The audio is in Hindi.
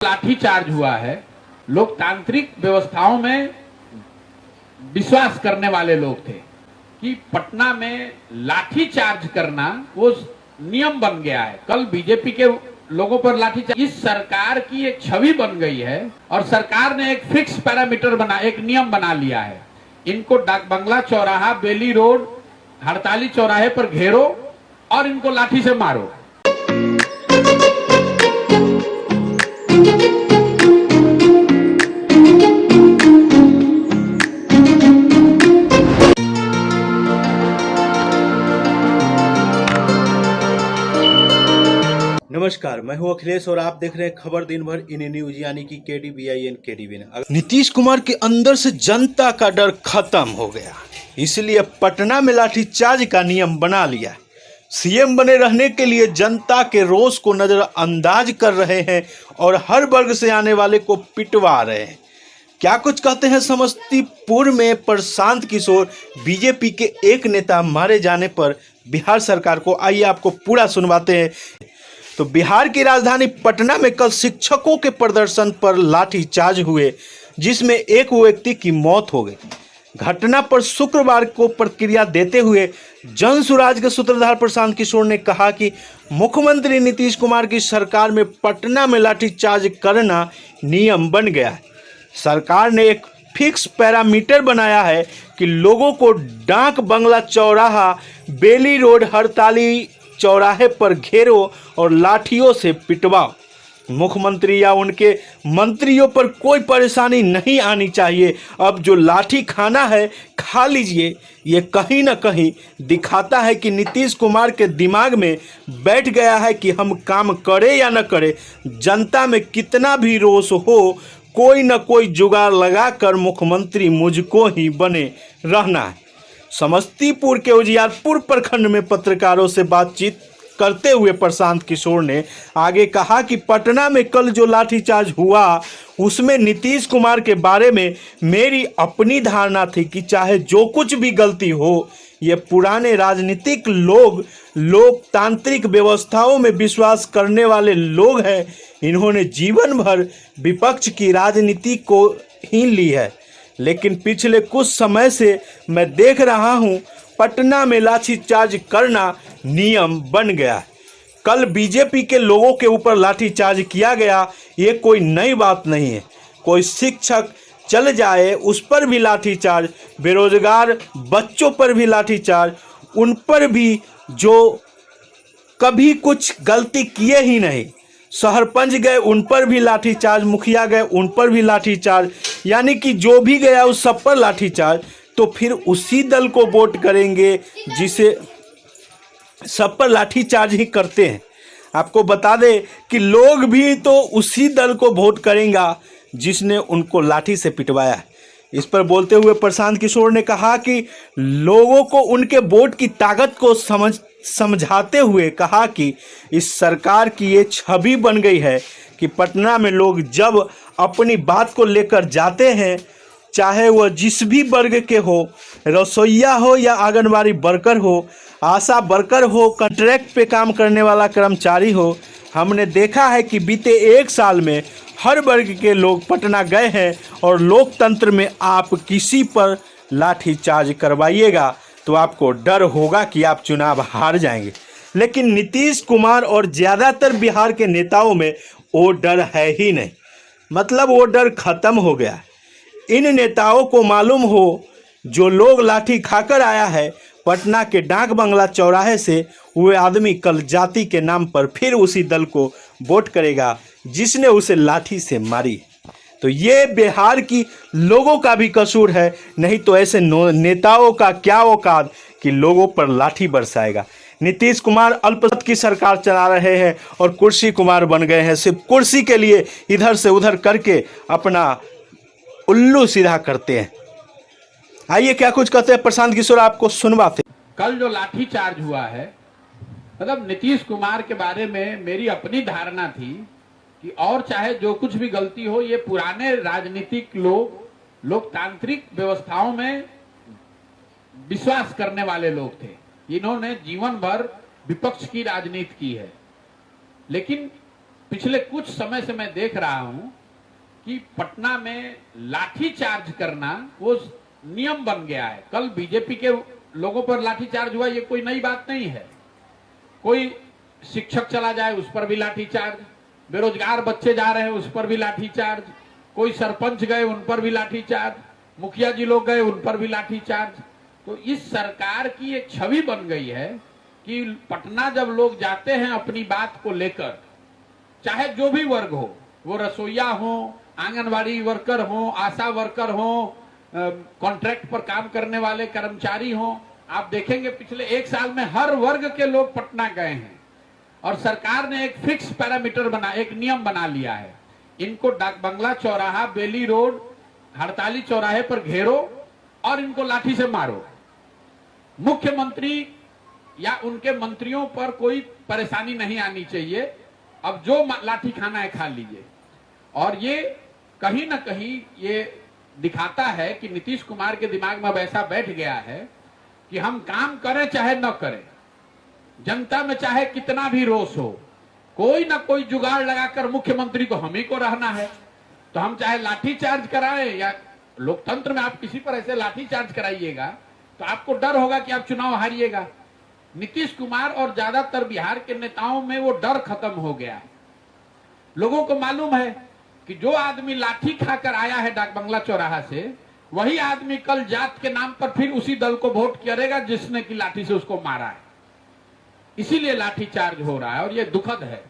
लाठीचार्ज हुआ है। लोकतांत्रिक व्यवस्थाओं में विश्वास करने वाले लोग थे कि पटना में लाठीचार्ज करना वो नियम बन गया है। कल बीजेपी के लोगों पर लाठीचार्ज, इस सरकार की एक छवि बन गई है और सरकार ने एक फिक्स पैरामीटर एक नियम बना लिया है। इनको डाक बंगला चौराहा, बेली रोड, हड़ताली चौराहे पर घेरो और इनको लाठी से मारो। नमस्कार, मैं हूं अखिलेश और आप देख रहे हैं खबर दिन भर इन न्यूज यानी कि KDVIN KDVN। नीतीश कुमार के अंदर से जनता का डर खत्म हो गया, इसलिए पटना में लाठीचार्ज का नियम बना लिया। सीएम बने रहने के लिए जनता के रोष को नजरअंदाज कर रहे हैं और हर वर्ग से आने वाले को पिटवा रहे हैं। क्या कुछ कहते हैं समस्तीपुर में प्रशांत किशोर, बीजेपी के एक नेता मारे जाने पर बिहार सरकार को। आइए आपको पूरा सुनवाते हैं। तो बिहार की राजधानी पटना में कल शिक्षकों के प्रदर्शन पर लाठीचार्ज हुए, जिसमें एक व्यक्ति की मौत हो गई। घटना पर शुक्रवार को प्रतिक्रिया देते हुए जन सुराज के सूत्रधार प्रशांत किशोर ने कहा कि मुख्यमंत्री नीतीश कुमार की सरकार में पटना में लाठीचार्ज करना नियम बन गया है। सरकार ने एक फिक्स पैरामीटर बनाया है कि लोगों को डाक बंगला चौराहा, बेली रोड, हड़ताली चौराहे पर घेरो और लाठियों से पिटवाओ। मुख्यमंत्री या उनके मंत्रियों पर कोई परेशानी नहीं आनी चाहिए। अब जो लाठी खाना है खा लीजिए। ये कहीं ना कहीं दिखाता है कि नीतीश कुमार के दिमाग में बैठ गया है कि हम काम करें या न करें, जनता में कितना भी रोष हो, कोई न कोई जुगाड़ लगाकर मुख्यमंत्री मुझको ही बने रहना है। समस्तीपुर के उजियारपुर प्रखंड में पत्रकारों से बातचीत करते हुए प्रशांत किशोर ने आगे कहा कि पटना में कल जो लाठीचार्ज हुआ उसमें नीतीश कुमार के बारे में मेरी अपनी धारणा थी कि चाहे जो कुछ भी गलती हो, ये पुराने राजनीतिक लोग लोकतांत्रिक व्यवस्थाओं में विश्वास करने वाले लोग हैं। इन्होंने जीवन भर विपक्ष की राजनीति को ही ली है, लेकिन पिछले कुछ समय से मैं देख रहा हूं पटना में लाठीचार्ज करना नियम बन गया है। कल बीजेपी के लोगों के ऊपर लाठीचार्ज किया गया, ये कोई नई बात नहीं है। कोई शिक्षक चल जाए उस पर भी लाठीचार्ज, बेरोजगार बच्चों पर भी लाठीचार्ज, उन पर भी जो कभी कुछ गलती किए ही नहीं, सरपंच गए उन पर भी लाठीचार्ज, मुखिया गए उन पर भी लाठीचार्ज, यानी कि जो भी गया उस सब पर लाठीचार्ज। तो फिर उसी दल को वोट करेंगे जिसे सब पर लाठीचार्ज ही करते हैं। आपको बता दें कि लोग भी तो उसी दल को वोट करेंगे जिसने उनको लाठी से पिटवाया है। इस पर बोलते हुए प्रशांत किशोर ने कहा कि लोगों को उनके वोट की ताकत को समझाते हुए कहा कि इस सरकार की ये छवि बन गई है कि पटना में लोग जब अपनी बात को लेकर जाते हैं, चाहे वह जिस भी वर्ग के हो, रसोइया हो या आंगनबाड़ी वर्कर हो, आशा वर्कर हो, कॉन्ट्रैक्ट पे काम करने वाला कर्मचारी हो, हमने देखा है कि बीते एक साल में हर वर्ग के लोग पटना गए हैं। और लोकतंत्र में आप किसी पर लाठीचार्ज करवाइएगा तो आपको डर होगा कि आप चुनाव हार जाएंगे, लेकिन नीतीश कुमार और ज़्यादातर बिहार के नेताओं में वो डर है ही नहीं। मतलब वो डर खत्म हो गया है। इन नेताओं को मालूम हो जो लोग लाठी खाकर आया है पटना के डाक बंगला चौराहे से, वह आदमी कल जाति के नाम पर फिर उसी दल को वोट करेगा जिसने उसे लाठी से मारी। तो ये बिहार की लोगों का भी कसूर है, नहीं तो ऐसे नेताओं का क्या औकात कि लोगों पर लाठी बरसाएगा। नीतीश कुमार अल्पमत की सरकार चला रहे हैं और कुर्सी कुमार बन गए हैं। सिर्फ कुर्सी के लिए इधर से उधर करके अपना उल्लू सीधा करते हैं। आइए क्या कुछ कहते हैं प्रशांत किशोर, आपको सुनवाते। कल जो लाठीचार्ज हुआ है, मतलब नीतीश कुमार के बारे में मेरी अपनी धारणा थी कि और चाहे जो कुछ भी गलती हो, ये पुराने राजनीतिक लोग लोकतांत्रिक व्यवस्थाओं में विश्वास करने वाले लोग थे। इन्होंने जीवन भर विपक्ष की राजनीति की है, लेकिन पिछले कुछ समय से मैं देख रहा हूं कि पटना में लाठी चार्ज करना वो नियम बन गया है। कल बीजेपी के लोगों पर लाठी चार्ज हुआ, ये कोई नई बात नहीं है। कोई शिक्षक चला जाए उस पर भी लाठी चार्ज, बेरोजगार बच्चे जा रहे हैं उस पर भी लाठी चार्ज, कोई सरपंच गए उन पर भी लाठी चार्ज, मुखिया जी लोग गए उन पर भी लाठी चार्ज। तो इस सरकार की एक छवि बन गई है कि पटना जब लोग जाते हैं अपनी बात को लेकर, चाहे जो भी वर्ग हो, वो रसोईया हो, आंगनवाड़ी वर्कर हो, आशा वर्कर हो, कॉन्ट्रैक्ट पर काम करने वाले कर्मचारी हो, आप देखेंगे पिछले एक साल में हर वर्ग के लोग पटना गए हैं। और सरकार ने एक फिक्स पैरामीटर बना, एक नियम बना लिया है, इनको डाक बंगला चौराहा, बेली रोड, हड़ताली चौराहे पर घेरो और इनको लाठी से मारो। मुख्यमंत्री या उनके मंत्रियों पर कोई परेशानी नहीं आनी चाहिए। अब जो लाठी खाना है खा लीजिए। और ये कहीं ना कहीं ये दिखाता है कि नीतीश कुमार के दिमाग में अब ऐसा बैठ गया है कि हम काम करें चाहे न करें, जनता में चाहे कितना भी रोष हो, कोई ना कोई जुगाड़ लगाकर मुख्यमंत्री तो हम ही को रहना है। तो हम चाहे लाठी चार्ज कराएं, या लोकतंत्र में आप किसी पर ऐसे लाठी चार्ज कराइएगा तो आपको डर होगा कि आप चुनाव हारिएगा। नीतीश कुमार और ज्यादातर बिहार के नेताओं में वो डर खत्म हो गया है। लोगों को मालूम है कि जो आदमी लाठी खाकर आया है डाक बंगला चौराहा से, वही आदमी कल जात के नाम पर फिर उसी दल को वोट करेगा जिसने की लाठी से उसको मारा है। इसीलिए लाठी चार्ज हो रहा है और ये दुखद है।